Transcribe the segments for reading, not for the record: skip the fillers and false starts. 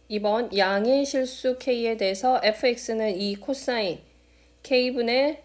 이번 양의 실수 k에 대해서 fx는 이 코사인 k분의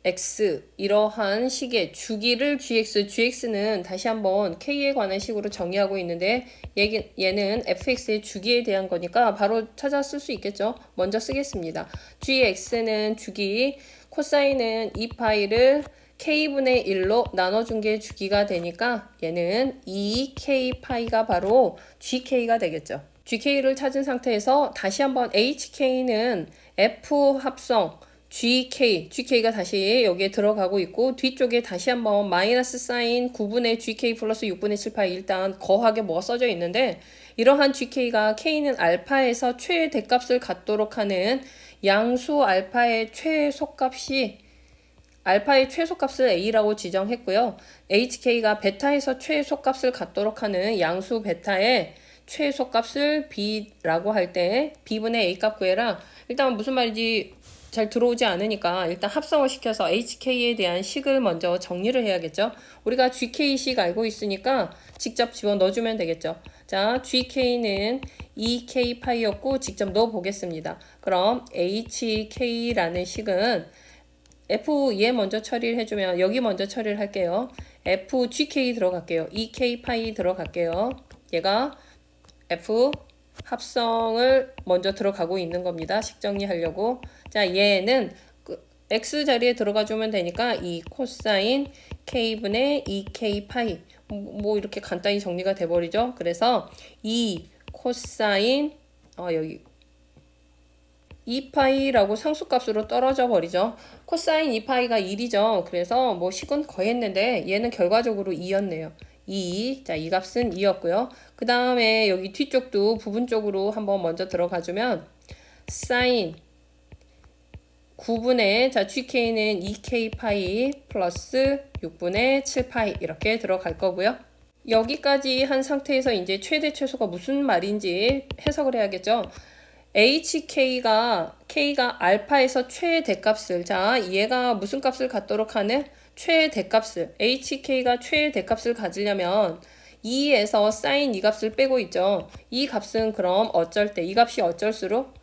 x 이러한 식의 주기를 gx는 다시 한번 k에 관한 식으로 정의하고 있는데 얘는 fx의 주기에 대한 거니까 바로 찾아 쓸 수 있겠죠. 먼저 쓰겠습니다. gx는 주기, 코사인은 2파이를 k분의 1로 나눠준 게 주기가 되니까 얘는 2k파이가 바로 gk가 되겠죠. gk를 찾은 상태에서 다시 한번 hk는 f 합성 gk가 다시 여기에 들어가고 있고 뒤쪽에 다시 한번 마이너스 사인 9분의 gk 플러스 6분의 7파이 일단 거하게 뭐가 써져 있는데 이러한 gk가 k는 알파에서 최대값을 갖도록 하는 양수 알파의 최소값이 알파의 최소값을 a라고 지정했고요. hk가 베타에서 최소값을 갖도록 하는 양수 베타의 최소값을 b라고 할 때 b분의 a값 구해라. 일단 무슨 말인지 잘 들어오지 않으니까 일단 합성을 시켜서 HK에 대한 식을 먼저 정리를 해야겠죠. 우리가 GK식 알고 있으니까 직접 집어넣어주면 되겠죠. 자, GK는 2K파이였고 직접 넣어보겠습니다. 그럼 HK라는 식은 F 얘 먼저 처리를 해주면 여기 먼저 처리를 할게요. FGK 들어갈게요. 2K파이 들어갈게요. 얘가 F 합성을 먼저 들어가고 있는 겁니다. 식 정리하려고. 자, 얘는 x 자리에 들어가 주면 되니까 이 코사인 k분의 2k파이 뭐 이렇게 간단히 정리가 돼 버리죠. 그래서 이 코사인 여기 2파이라고 상수값으로 떨어져 버리죠. 코사인 2파이가 1이죠. 그래서 뭐 식은 거했는데 얘는 결과적으로 2였네요. 2, 자, 이 값은 2였고요. 그 다음에 여기 뒤쪽도 부분적으로 한번 먼저 들어가주면 사인 9분의 자 gk는 2k파이 플러스 6분의 7파이 이렇게 들어갈 거고요. 여기까지 한 상태에서 이제 최대 최소가 무슨 말인지 해석을 해야겠죠. k가 알파에서 최대값을 자 얘가 무슨 값을 갖도록 하는 최대값을 hk가 최대값을 가지려면 2에서 사인 이 값을 빼고 있죠. 이 값은 그럼 어쩔 때 이 값이 어쩔수록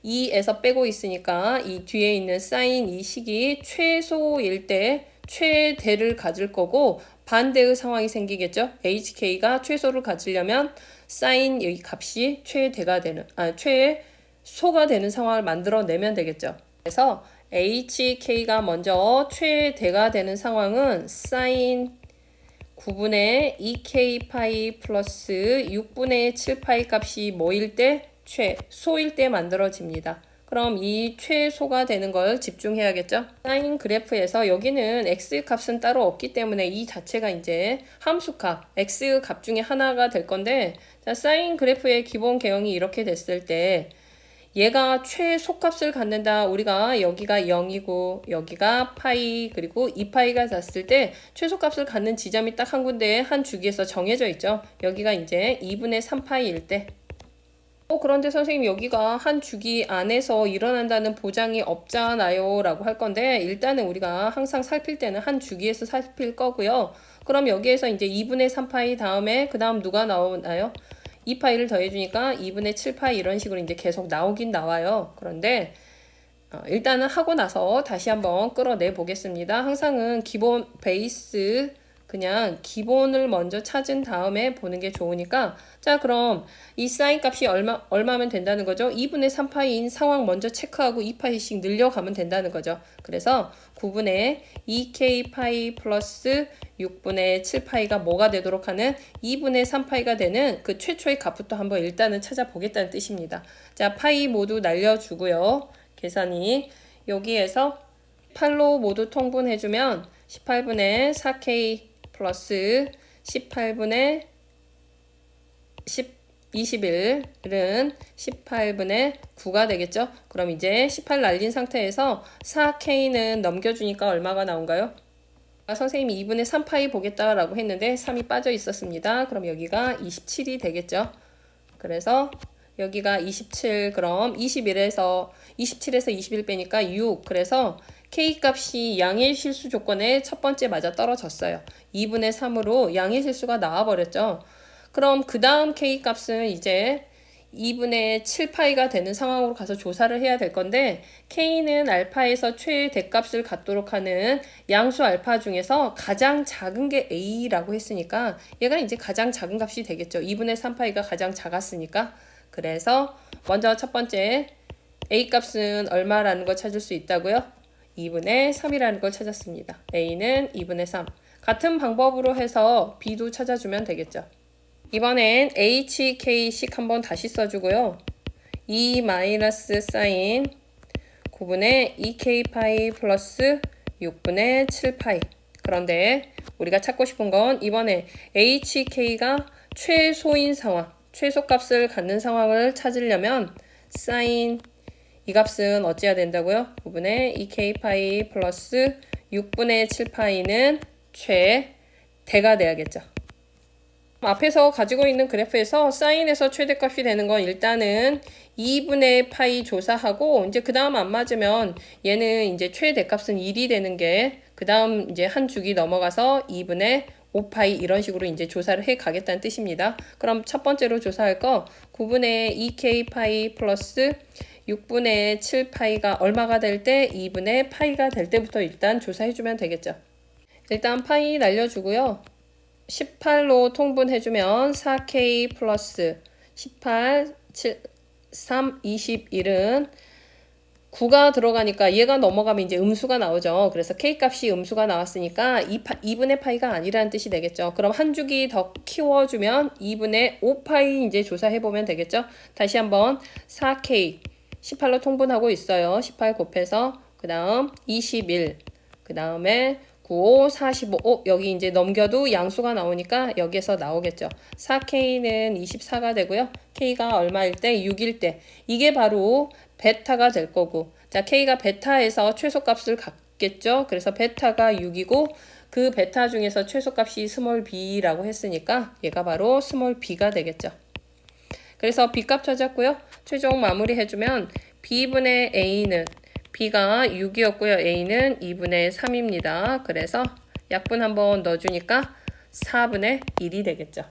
2에서 빼고 있으니까 이 뒤에 있는 사인 이 식이 최소일 때 최대를 가질 거고 반대의 상황이 생기겠죠. hk가 최소를 가지려면 사인 이 값이 최대가 되는 최소가 되는 상황을 만들어내면 되겠죠. 그래서 hk가 먼저 최대가 되는 상황은 사인 9분의 2k파이 플러스 6분의 7파이 값이 뭐일 때? 최소일 때 만들어집니다. 그럼 이 최소가 되는 걸 집중해야겠죠? 사인 그래프에서 여기는 x 값은 따로 없기 때문에 이 자체가 이제 함수값, x 값 중에 하나가 될 건데 자, 사인 그래프의 기본 개형이 이렇게 됐을 때 얘가 최소값을 갖는다. 우리가 여기가 0이고 여기가 파이 그리고 2파이가 됐을 때 최소값을 갖는 지점이 딱 한 군데 한 주기에서 정해져 있죠. 여기가 이제 2분의 3파이일 때 그런데 선생님 여기가 한 주기 안에서 일어난다는 보장이 없잖아요 라고 할 건데 일단은 우리가 항상 살필 때는 한 주기에서 살필 거고요. 그럼 여기에서 이제 2분의 3파이 다음에 그 다음 누가 나오나요? 2파이를 더해주니까 2분의 7파이 이런 식으로 이제 계속 나오긴 나와요. 그런데 일단은 하고 나서 다시 한번 끌어내 보겠습니다. 항상은 기본 베이스 그냥 기본을 먼저 찾은 다음에 보는 게 좋으니까 자 그럼 이 사인 값이 얼마면 된다는 거죠? 2분의 3파이인 상황 먼저 체크하고 2파이씩 늘려가면 된다는 거죠. 그래서 9분의 2k파이 플러스 6분의 7파이가 뭐가 되도록 하는 2분의 3파이가 되는 그 최초의 값부터 한번 일단은 찾아보겠다는 뜻입니다. 자 파이 모두 날려주고요. 계산이 여기에서 8로 모두 통분해주면 18분의 4k 플러스 18분의 21은 18분의 9가 되겠죠. 그럼 이제 18 날린 상태에서 4k는 넘겨주니까 얼마가 나온가요? 선생님이 2분의 3파이 보겠다라고 했는데 3이 빠져 있었습니다. 그럼 여기가 27이 되겠죠. 그래서 여기가 27 그럼 27에서 21 빼니까 6 그래서 K값이 양의 실수 조건에 첫 번째 맞아 떨어졌어요. 2분의 3으로 양의 실수가 나와버렸죠. 그럼 그 다음 K값은 이제 2분의 7파이가 되는 상황으로 가서 조사를 해야 될 건데 K는 알파에서 최대값을 갖도록 하는 양수 알파 중에서 가장 작은 게 A라고 했으니까 얘가 이제 가장 작은 값이 되겠죠. 2분의 3파이가 가장 작았으니까. 그래서 먼저 첫 번째 A 값은 얼마라는 걸 찾을 수 있다고요? 2분의 3이라는 걸 찾았습니다. A는 2분의 3. 같은 방법으로 해서 B도 찾아주면 되겠죠. 이번엔 HK식 한번 다시 써주고요. 2 마이너스 사인 9분의 2K파이 플러스 6분의 7파이. 그런데 우리가 찾고 싶은 건 이번에 HK가 최소인 상황, 최소값을 갖는 상황을 찾으려면 사인 이 값은 어찌해야 된다고요? 9분의 2K파이 플러스 6분의 7파이는 최대가 돼야겠죠. 앞에서 가지고 있는 그래프에서 사인에서 최대값이 되는 건 일단은 2분의 파이 조사하고 이제 그 다음 안 맞으면 얘는 이제 최대값은 1이 되는 게 그 다음 이제 한 주기 넘어가서 2분의 5파이 이런 식으로 이제 조사를 해 가겠다는 뜻입니다. 그럼 첫 번째로 조사할 거 9분의 2K 파이 플러스 6분의 7파이가 얼마가 될 때 2분의 파이가 될 때부터 일단 조사해주면 되겠죠. 일단 파이 날려주고요. 18로 통분해주면 4K 플러스 18, 7, 3, 21은 9가 들어가니까 얘가 넘어가면 이제 음수가 나오죠. 그래서 K 값이 음수가 나왔으니까 2분의 파이가 아니라는 뜻이 되겠죠. 그럼 한 주기 더 키워주면 2분의 5파이 이제 조사해보면 되겠죠. 다시 한번 4K 18로 통분하고 있어요. 18 곱해서 그 다음 21, 그 다음에 9, 5, 45. 여기 이제 넘겨도 양수가 나오니까 여기에서 나오겠죠. 4K는 24가 되고요. K가 얼마일 때? 6일 때. 이게 바로 베타가 될 거고. 자, K가 베타에서 최소값을 갖겠죠. 그래서 베타가 6이고 그 베타 중에서 최소값이 스몰 b라고 했으니까 얘가 바로 스몰 b가 되겠죠. 그래서 B값 찾았고요. 최종 마무리 해주면 B분의 A는 B가 6이었고요. A는 2분의 3입니다. 그래서 약분 한번 넣어주니까 4분의 1이 되겠죠.